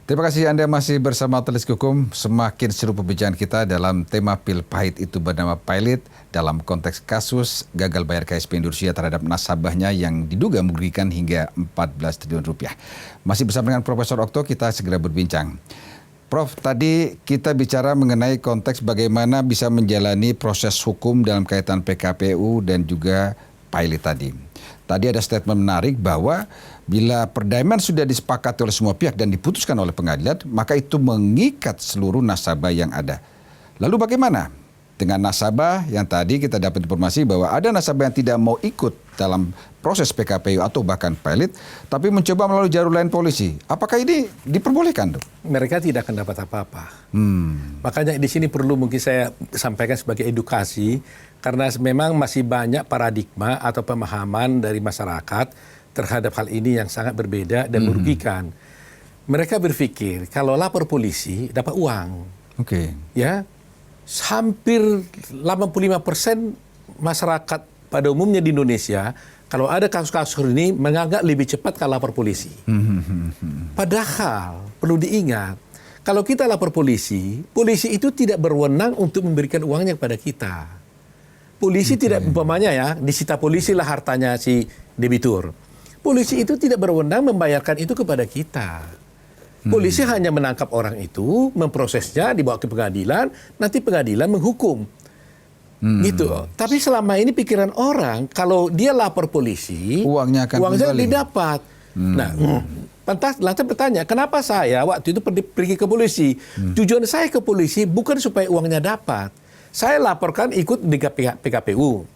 Terima kasih Anda masih bersama Telis Hukum. Semakin seru perbincangan kita dalam tema pil pahit itu bernama Pilot dalam konteks kasus gagal bayar KSP Indonesia terhadap nasabahnya yang diduga merugikan hingga 14 triliun rupiah. Masih bersama dengan Profesor Okto, kita segera berbincang. Prof, tadi kita bicara mengenai konteks bagaimana bisa menjalani proses hukum dalam kaitan PKPU dan juga Pilot tadi. Tadi ada statement menarik bahwa bila perdamaian sudah disepakati oleh semua pihak dan diputuskan oleh pengadilan, maka itu mengikat seluruh nasabah yang ada. Lalu bagaimana dengan nasabah yang tadi kita dapat informasi bahwa ada nasabah yang tidak mau ikut dalam proses PKPU atau bahkan Pilot, tapi mencoba melalui jalur lain polisi. Apakah ini diperbolehkan, Dok? Mereka tidak akan dapat apa-apa. Makanya di sini perlu mungkin saya sampaikan sebagai edukasi, karena memang masih banyak paradigma atau pemahaman dari masyarakat terhadap hal ini yang sangat berbeda dan merugikan. Mereka berpikir kalau lapor polisi dapat uang. Oke. Ya, hampir 85% masyarakat pada umumnya di Indonesia kalau ada kasus-kasus ini menganggap lebih cepat kalau lapor polisi. Padahal perlu diingat, kalau kita lapor polisi, polisi itu tidak berwenang untuk memberikan uangnya kepada kita. Polisi tidak, umpamanya ya, disita polisi lah hartanya si debitur. Polisi itu tidak berwenang membayarkan itu kepada kita. Polisi hanya menangkap orang itu, memprosesnya, dibawa ke pengadilan, nanti pengadilan menghukum. Gitu. Tapi selama ini pikiran orang, kalau dia lapor polisi, uangnya didapat. Nah, lantas bertanya, kenapa saya waktu itu pergi ke polisi? Tujuan saya ke polisi bukan supaya uangnya dapat. Saya laporkan ikut di PKPU.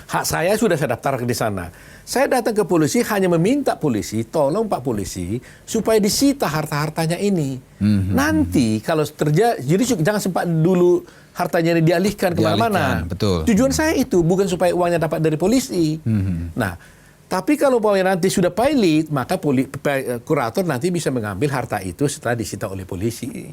Hak saya sudah saya daftar di sana. Saya datang ke polisi hanya meminta polisi, tolong Pak Polisi, supaya disita harta-hartanya ini. Nanti kalau terjadi, jadi jangan sempat dulu hartanya ini dialihkan kemana-mana. Tujuan saya itu bukan supaya uangnya dapat dari polisi. Nah, tapi kalau uangnya nanti sudah Pilot, maka kurator nanti bisa mengambil harta itu setelah disita oleh polisi.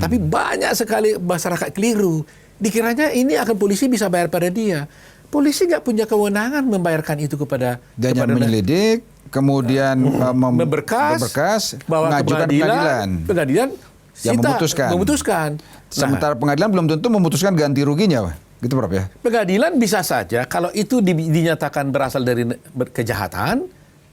Tapi banyak sekali masyarakat keliru. Dikiranya ini akan polisi bisa bayar pada dia. Polisi nggak punya kewenangan membayarkan itu kepada menyelidik, kemudian memberkas, mengajukan ke pengadilan. Pengadilan yang memutuskan. Sementara pengadilan belum tentu memutuskan ganti ruginya, gitu Prof ya. Pengadilan bisa saja kalau itu dinyatakan berasal dari kejahatan,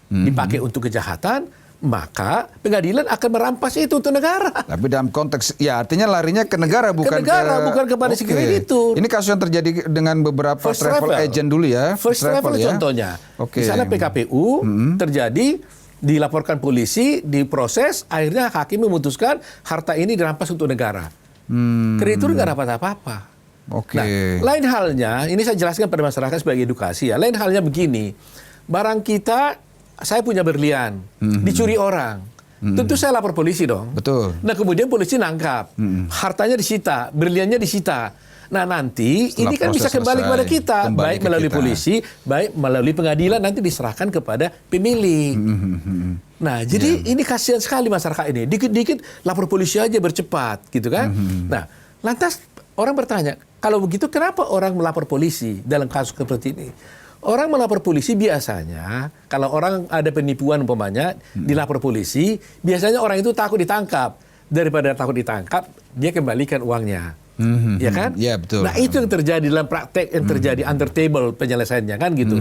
dipakai untuk kejahatan, maka pengadilan akan merampas itu untuk negara. Tapi dalam konteks, ya artinya larinya ke negara, bukan kepada si kreditur. Ini kasus yang terjadi dengan beberapa travel agent dulu ya. First travel ya. Contohnya. Di sana PKPU terjadi, dilaporkan polisi, diproses, akhirnya hakim memutuskan harta ini dirampas untuk negara. Kreditur nggak dapat apa-apa. Nah, lain halnya, ini saya jelaskan pada masyarakat sebagai edukasi ya. Lain halnya begini, barang kita, saya punya berlian, dicuri orang. Tentu saya lapor polisi dong. Betul. Nah kemudian polisi nangkap, hartanya disita, berliannya disita. Nah nanti setelah ini kan bisa kembali kepada kita, baik melalui polisi, baik melalui pengadilan, nanti diserahkan kepada pemilik. Nah jadi ini kasihan sekali masyarakat ini. Dikit-dikit lapor polisi aja bercepat, gitu kan. Nah lantas orang bertanya, kalau begitu kenapa orang melapor polisi dalam kasus seperti ini? Orang melapor polisi biasanya, kalau orang ada penipuan umpamanya, dilapor polisi, biasanya orang itu takut ditangkap. Daripada takut ditangkap, dia kembalikan uangnya. Ya kan? Ya, betul. Nah itu yang terjadi dalam praktek, yang terjadi under table penyelesaiannya kan gitu.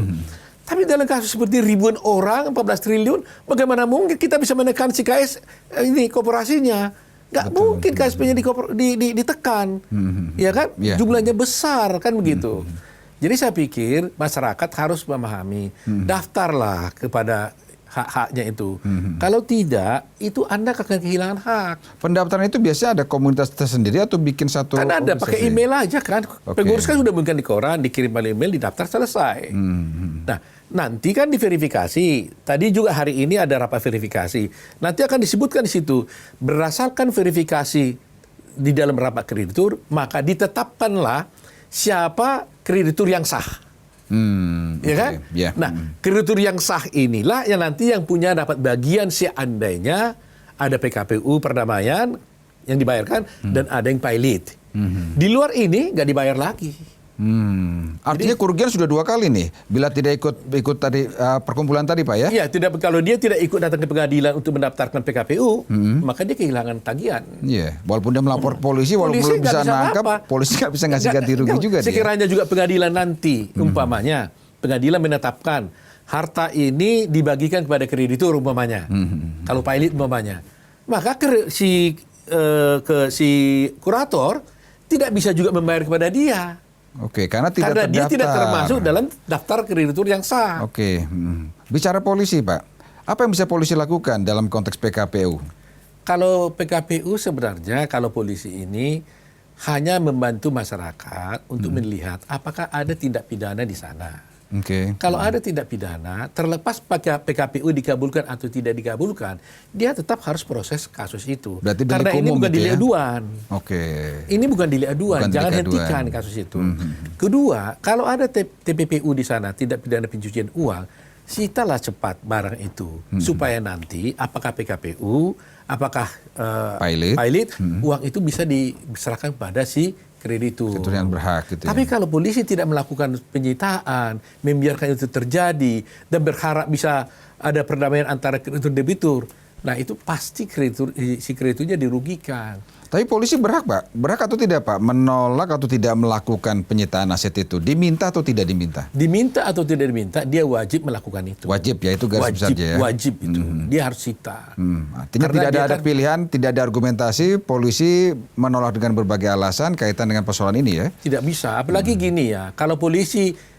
Tapi dalam kasus seperti ribuan orang, 14 triliun, bagaimana mungkin kita bisa menekan si KS ini korporasinya? Nggak mungkin KSP-nya ditekan. Ya kan? Jumlahnya besar kan begitu. Jadi saya pikir masyarakat harus memahami, daftarlah kepada hak-haknya itu. Kalau tidak, itu Anda akan kehilangan hak. Pendaftaran itu biasanya ada komunitas tersendiri atau bikin satu? Kan ada, pakai email aja kan. Pengurus kan sudah bukan di koran, dikirim oleh email, didaftar, selesai. Nah, nanti kan diverifikasi. Tadi juga hari ini ada rapat verifikasi. Nanti akan disebutkan di situ, berdasarkan verifikasi di dalam rapat kreditur, maka ditetapkanlah siapa kreditur yang sah. Ya kan? Nah, kreditur yang sah inilah yang nanti yang punya dapat bagian seandainya ada PKPU perdamaian yang dibayarkan dan ada yang Pilot. Di luar ini nggak dibayar lagi. Artinya kerugian sudah 2 kali nih, bila tidak ikut tadi perkumpulan tadi Pak ya? Iya, kalau dia tidak ikut datang ke pengadilan untuk mendaftarkan PKPU, maka dia kehilangan tagihan. Iya, walaupun dia melapor polisi, walaupun belum bisa nangkap, polisi nggak bisa ngasih ganti rugi juga dia. Sekiranya juga pengadilan nanti, umpamanya, pengadilan menetapkan harta ini dibagikan kepada kreditur umpamanya, kalau pilot umpamanya, maka si kurator tidak bisa juga membayar kepada dia. Oke, karena dia tidak termasuk dalam daftar kreditur yang sah. Oke, bicara polisi Pak, apa yang bisa polisi lakukan dalam konteks PKPU? Kalau PKPU sebenarnya, kalau polisi ini hanya membantu masyarakat untuk melihat apakah ada tindak pidana di sana. Oke. Kalau ada tindak pidana, terlepas PKPU dikabulkan atau tidak dikabulkan, dia tetap harus proses kasus itu. Berarti karena ini bukan delik aduan. Oke. Ini bukan delik aduan, jangan hentikan kasus itu. Kedua, kalau ada TPPU di sana, tindak pidana pencucian uang, sitalah cepat barang itu supaya nanti apakah PKPU, apakah pilot, uang itu bisa diserahkan pada si kreditur yang berhak gitu. Tapi kalau polisi tidak melakukan penyitaan, membiarkan itu terjadi dan berharap bisa ada perdamaian antara kreditur dan debitur, nah itu pasti si krediturnya dirugikan. Tapi polisi berhak Pak, berhak atau tidak Pak menolak atau tidak melakukan penyitaan aset itu? Diminta atau tidak diminta? Diminta atau tidak diminta, dia wajib melakukan itu. Wajib ya, itu garis besar aja ya. Wajib itu, dia harus sita. Artinya karena tidak ada pilihan, tidak ada argumentasi, polisi menolak dengan berbagai alasan kaitan dengan persoalan ini ya? Tidak bisa, apalagi gini ya, kalau polisi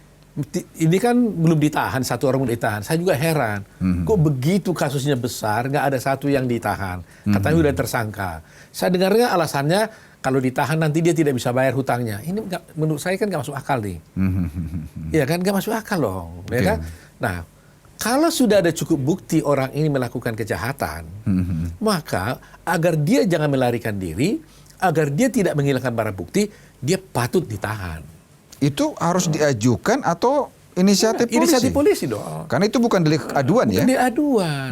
ini kan belum ditahan, satu orang belum ditahan. Saya juga heran, kok begitu kasusnya besar, nggak ada satu yang ditahan. Katanya udah tersangka. Saya dengarnya alasannya kalau ditahan nanti dia tidak bisa bayar hutangnya. Ini menurut saya kan nggak masuk akal nih. Iya kan, nggak masuk akal loh. Ya kan? Nah, kalau sudah ada cukup bukti orang ini melakukan kejahatan, maka agar dia jangan melarikan diri, agar dia tidak menghilangkan barang bukti, dia patut ditahan. Itu harus diajukan atau inisiatif polisi? Inisiatif polisi dong. Karena itu bukan delik aduan ya? Bukan delik aduan.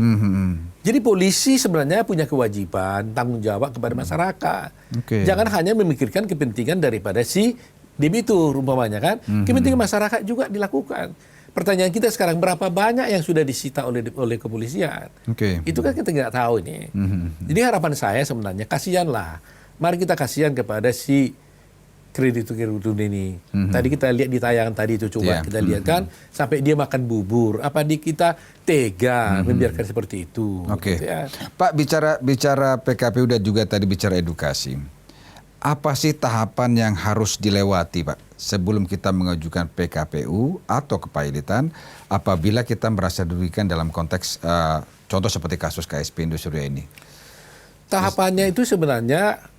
Jadi polisi sebenarnya punya kewajiban, tanggung jawab kepada masyarakat. Jangan hanya memikirkan kepentingan daripada si debitur umpamanya kan. Kepentingan masyarakat juga dilakukan. Pertanyaan kita sekarang, berapa banyak yang sudah disita oleh kepolisian? Itu kan kita nggak tahu ini. Jadi harapan saya sebenarnya, kasihanlah. Mari kita kasihan kepada si kreditur ini. Tadi kita lihat di tayangan tadi itu, coba kita lihat kan, sampai dia makan bubur. Apa kita tega membiarkan seperti itu? Gitu ya. Pak, bicara PKPU dan juga tadi bicara edukasi. Apa sih tahapan yang harus dilewati Pak sebelum kita mengajukan PKPU atau kepailitan apabila kita merasa dirugikan dalam konteks contoh seperti kasus KSP Indosuria ini? Tahapannya itu sebenarnya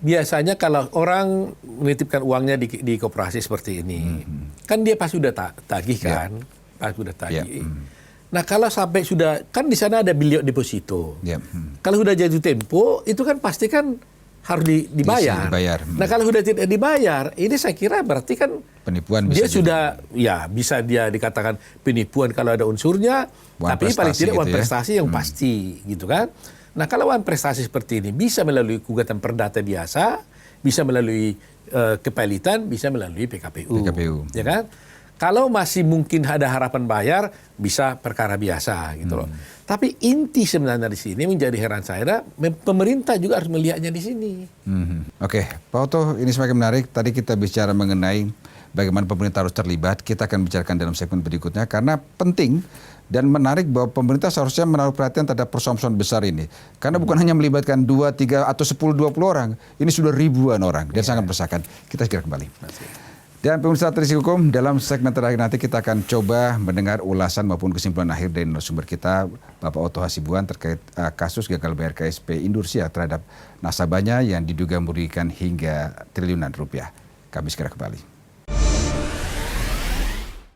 biasanya kalau orang menitipkan uangnya di koperasi seperti ini, kan dia pasti sudah tagih kan, pasti sudah tagih. Nah kalau sampai sudah, kan di sana ada bilik deposito. Kalau sudah jatuh tempo, itu kan pasti kan harus dibayar. Nah kalau sudah tidak dibayar, ini saya kira berarti kan penipuan. Dia sudah, ya bisa dia dikatakan penipuan kalau ada unsurnya, tapi paling tidak uang prestasi yang pasti, gitu kan. Nah kalau uang prestasi seperti ini bisa melalui gugatan perdata biasa, bisa melalui kepailitan, bisa melalui PKPU. Ya kan? Kalau masih mungkin ada harapan bayar, bisa perkara biasa gitu loh. Tapi inti sebenarnya di sini menjadi heran saya, pemerintah juga harus melihatnya di sini. Oke, Pak Oto, ini semakin menarik. Tadi kita bicara mengenai bagaimana pemerintah harus terlibat. Kita akan bicarakan dalam segmen berikutnya karena penting dan menarik bahwa pemerintah seharusnya menaruh perhatian terhadap persoalan besar ini. Karena bukan hanya melibatkan 2, 3, atau 10, 20 orang. Ini sudah ribuan orang dan sangat meresahkan. Kita segera kembali. Dan pemirsa Televisi Hukum, dalam segmen terakhir nanti kita akan coba mendengar ulasan maupun kesimpulan akhir dari narasumber kita, Bapak Oto Hasibuan, terkait kasus gagal bayar KSP Indosuria terhadap nasabahnya yang diduga merugikan hingga triliunan rupiah. Kami segera kembali.